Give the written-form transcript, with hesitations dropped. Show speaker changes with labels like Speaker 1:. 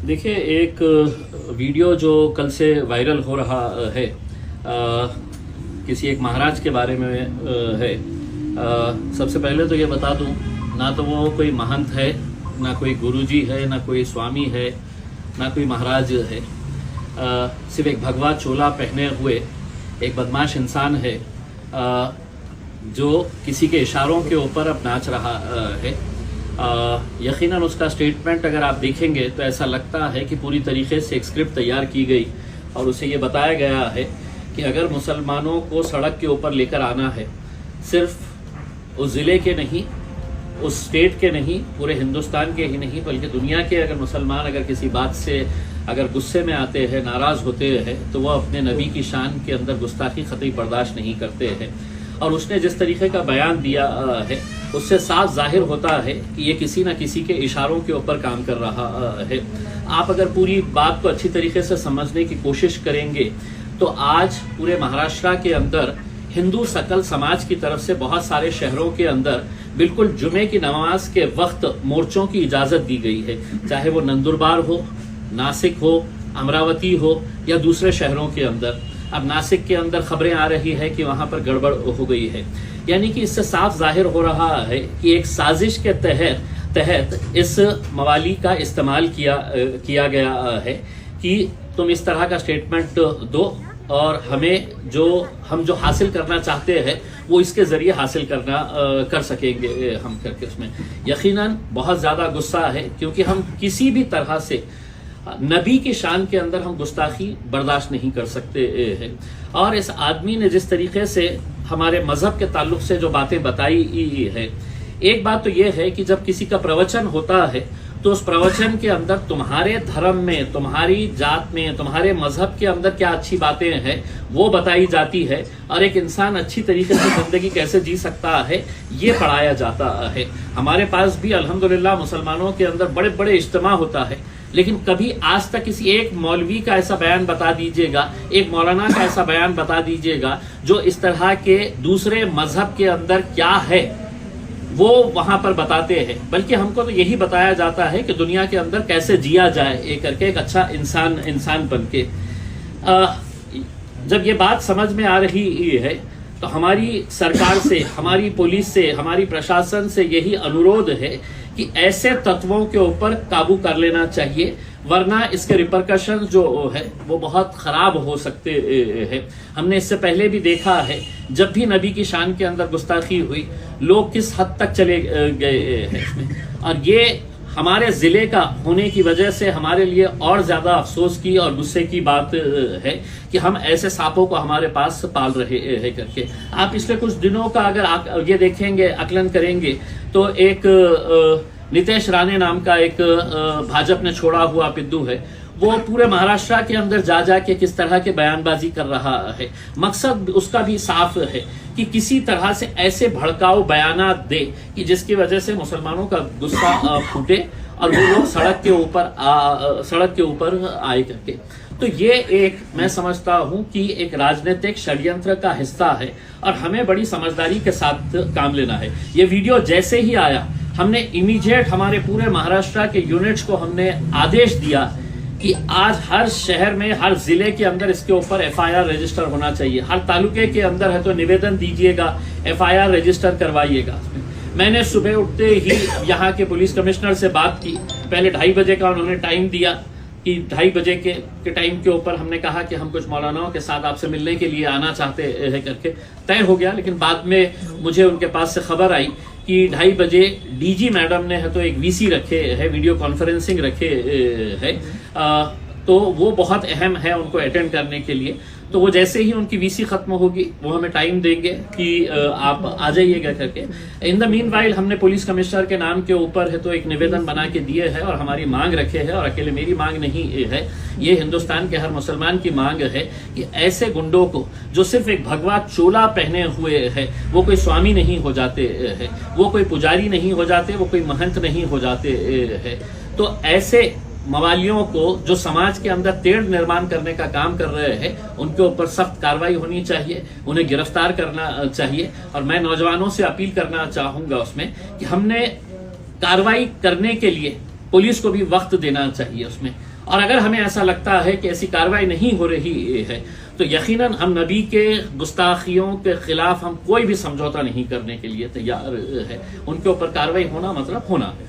Speaker 1: देखिए, एक वीडियो जो कल से वायरल हो रहा है किसी एक महाराज के बारे में है। सबसे पहले तो ये बता दूं, ना तो वो कोई महंत है, ना कोई गुरुजी है, ना कोई स्वामी है, ना कोई महाराज है। सिर्फ एक भगवा चोला पहने हुए एक बदमाश इंसान है जो किसी के इशारों के ऊपर अब नाच रहा है। यकीनन उसका स्टेटमेंट अगर आप देखेंगे तो ऐसा लगता है कि पूरी तरीके से एक स्क्रिप्ट तैयार की गई और उसे ये बताया गया है कि अगर मुसलमानों को सड़क के ऊपर लेकर आना है, सिर्फ उस ज़िले के नहीं, उस स्टेट के नहीं, पूरे हिंदुस्तान के ही नहीं, बल्कि दुनिया के अगर मुसलमान अगर किसी बात से अगर गुस्से में आते हैं, नाराज़ होते हैं, तो वह अपने नबी की शान के अंदर गुस्ताखी कतई बर्दाश्त नहीं करते हैं। और उसने जिस तरीके का बयान दिया है उससे साफ जाहिर होता है कि ये किसी न किसी के इशारों के ऊपर काम कर रहा है। आप अगर पूरी बात को अच्छी तरीके से समझने की कोशिश करेंगे तो आज पूरे महाराष्ट्र के अंदर हिंदू सकल समाज की तरफ से बहुत सारे शहरों के अंदर बिल्कुल जुमे की नमाज के वक्त मोर्चों की इजाज़त दी गई है, चाहे वो नंदुरबार हो, नासिक हो, अमरावती हो या दूसरे शहरों के अंदर। अब नासिक के अंदर खबरें आ रही है कि वहां पर गड़बड़ हो गई है, यानी कि इससे साफ जाहिर हो रहा है कि एक साजिश के तहत इस मवाली का इस्तेमाल किया गया है कि तुम इस तरह का स्टेटमेंट दो और हम जो हासिल करना चाहते हैं वो इसके जरिए हासिल कर सकेंगे हम करके। उसमें यकीनन बहुत ज़्यादा गुस्सा है क्योंकि हम किसी भी तरह से नबी की शान के अंदर हम गुस्ताखी बर्दाश्त नहीं कर सकते हैं। और इस आदमी ने जिस तरीके से हमारे मजहब के ताल्लुक से जो बातें बताई है, एक बात तो यह है कि जब किसी का प्रवचन होता है तो उस प्रवचन के अंदर तुम्हारे धर्म में, तुम्हारी जात में, तुम्हारे मजहब के अंदर क्या अच्छी बातें हैं वो बताई जाती है और एक इंसान अच्छी तरीके से जिंदगी कैसे जी सकता है ये पढ़ाया जाता है। हमारे पास भी अल्हम्दुलिल्लाह मुसलमानों के अंदर बड़े बड़े इज्तिमा होता है, लेकिन कभी आज तक किसी एक मौलवी का ऐसा बयान बता दीजिएगा, एक मौलाना का ऐसा बयान बता दीजिएगा जो इस तरह के दूसरे मजहब के अंदर क्या है वो वहां पर बताते हैं। बल्कि हमको तो यही बताया जाता है कि दुनिया के अंदर कैसे जिया जाए एक करके, एक अच्छा इंसान बन के। जब ये बात समझ में आ रही है तो हमारी सरकार से, हमारी पुलिस से, हमारी प्रशासन से यही अनुरोध है कि ऐसे तत्वों के ऊपर काबू कर लेना चाहिए, वरना इसके रिपरकशन जो है वो बहुत खराब हो सकते हैं। हमने इससे पहले भी देखा है, जब भी नबी की शान के अंदर गुस्ताखी हुई लोग किस हद तक चले गए हैं इसमें। और ये हमारे जिले का होने की वजह से हमारे लिए और ज्यादा अफसोस की और गुस्से की बात है कि हम ऐसे सांपों को हमारे पास पाल रहे हैं करके। आप पिछले कुछ दिनों का अगर आप ये देखेंगे, आकलन करेंगे तो एक नितेश राणे नाम का एक भाजपा ने छोड़ा हुआ पिद्दू है, वो पूरे महाराष्ट्र के अंदर जा के किस तरह के बयानबाजी कर रहा है। मकसद उसका भी साफ है कि किसी तरह से ऐसे भड़काऊ बयानात दे कि जिसकी वजह से मुसलमानों का गुस्सा फूटे और वो लोग सड़क के ऊपर आए करके। तो ये एक मैं समझता हूं कि एक राजनीतिक षड्यंत्र का हिस्सा है और हमें बड़ी समझदारी के साथ काम लेना है। ये वीडियो जैसे ही आया हमने इमीडिएट हमारे पूरे महाराष्ट्र के यूनिट्स को हमने आदेश दिया कि आज हर शहर में, हर जिले के अंदर इसके ऊपर एफआईआर रजिस्टर होना चाहिए। हर तालुके के अंदर है तो निवेदन दीजिएगा, एफआईआर रजिस्टर करवाइएगा। मैंने सुबह उठते ही यहाँ के पुलिस कमिश्नर से बात की। पहले 2:30 बजे का उन्होंने टाइम दिया कि 2:30 बजे के टाइम के ऊपर हमने कहा कि हम कुछ मौलानाओं के साथ आपसे मिलने के लिए आना चाहते हैं करके तय हो गया। लेकिन बाद में मुझे उनके पास से खबर आई कि 2:30 बजे डीजी मैडम ने है तो एक वीसी रखे है, वीडियो कॉन्फ्रेंसिंग रखे है, तो वो बहुत अहम है उनको अटेंड करने के लिए। तो वो जैसे ही उनकी वीसी खत्म होगी वो हमें टाइम देंगे कि आप आ जाइएगा करके। इन द मीन वाइल हमने पुलिस कमिश्नर के नाम के ऊपर है तो एक निवेदन बना के दिए है और हमारी मांग रखे है, और अकेले मेरी मांग नहीं है, ये हिंदुस्तान के हर मुसलमान की मांग है कि ऐसे गुंडों को जो सिर्फ एक भगवा चोला पहने हुए है, वो कोई स्वामी नहीं हो जाते है, वो कोई पुजारी नहीं हो जाते, वो कोई महंत नहीं हो जाते है, तो ऐसे मवालियों को जो समाज के अंदर तेढ़ निर्माण करने का काम कर रहे हैं उनके ऊपर सख्त कार्रवाई होनी चाहिए, उन्हें गिरफ्तार करना चाहिए। और मैं नौजवानों से अपील करना चाहूंगा उसमें कि हमने कार्रवाई करने के लिए पुलिस को भी वक्त देना चाहिए उसमें। और अगर हमें ऐसा लगता है कि ऐसी कार्रवाई नहीं हो रही है तो यकीनन हम नबी के गुस्ताखियों के खिलाफ हम कोई भी समझौता नहीं करने के लिए तैयार है। उनके ऊपर कार्रवाई होना मतलब होना है।